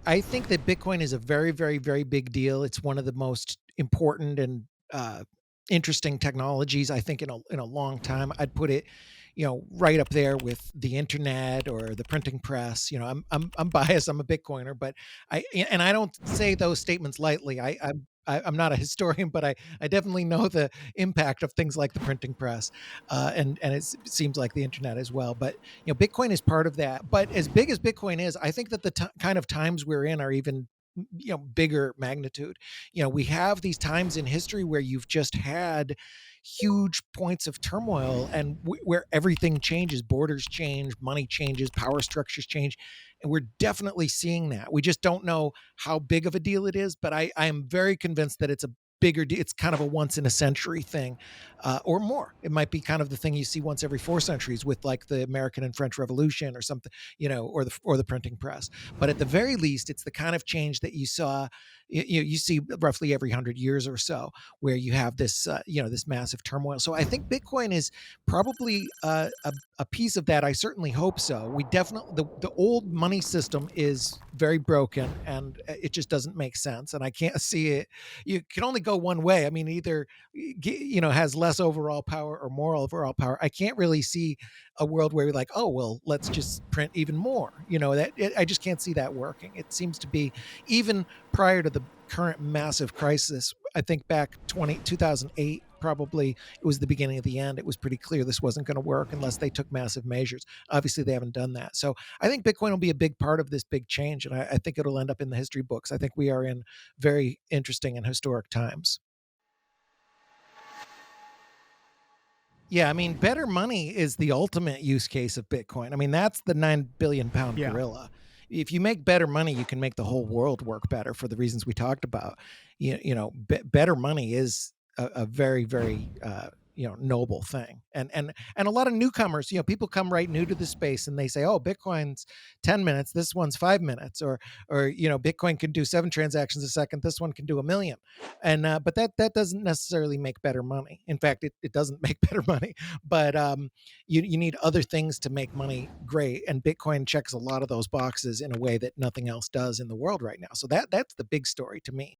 I think that Bitcoin is a very, very, very big deal. It's one of the most important and uh, interesting technologies I think in a long time. I'd put it, right up there with the internet or the printing press. I'm biased. I'm a Bitcoiner, but I don't say those statements lightly. I'm not a historian, but I definitely know the impact of things like the printing press, and it seems like the internet as well. But Bitcoin is part of that. But as big as Bitcoin is, I think that the kind of times we're in are even bigger magnitude. We have these times in history where you've just had huge points of turmoil and where everything changes, borders change, money changes, power structures change, and we're definitely seeing that. We just don't know how big of a deal it is, but I am very convinced that it's a bigger deal. It's kind of a once in a century thing, or more. It might be kind of the thing you see once every 4 centuries with like the American and French Revolution or something, or the printing press. But at the very least, it's the kind of change that you saw, you see roughly every 100 years or so, where you have this, this massive turmoil. So I think Bitcoin is probably a piece of that. I certainly hope so. We definitely the old money system is very broken and it just doesn't make sense. And I can't see it. You can only go one way. I mean, either has less overall power or more overall power. I can't really see a world where we're like, oh well, let's just print even more. I just can't see that working. It seems to be, even prior to the current massive crisis, I think back 2008, probably it was the beginning of the end. It was pretty clear this wasn't going to work unless they took massive measures. Obviously, they haven't done that. So I think Bitcoin will be a big part of this big change, and I think it'll end up in the history books. I think we are in very interesting and historic times. Yeah, I mean, better money is the ultimate use case of Bitcoin. I mean, that's the 9 billion pound Yeah. gorilla. If you make better money, you can make the whole world work better for the reasons we talked about. Better money is a very, very noble thing. And a lot of newcomers, people come right new to the space and they say, "Oh, Bitcoin's 10 minutes, this one's 5 minutes," or Bitcoin can do 7 transactions a second, this one can do a million. And but that doesn't necessarily make better money. In fact, it doesn't make better money. But you need other things to make money great, and Bitcoin checks a lot of those boxes in a way that nothing else does in the world right now. So that's the big story to me.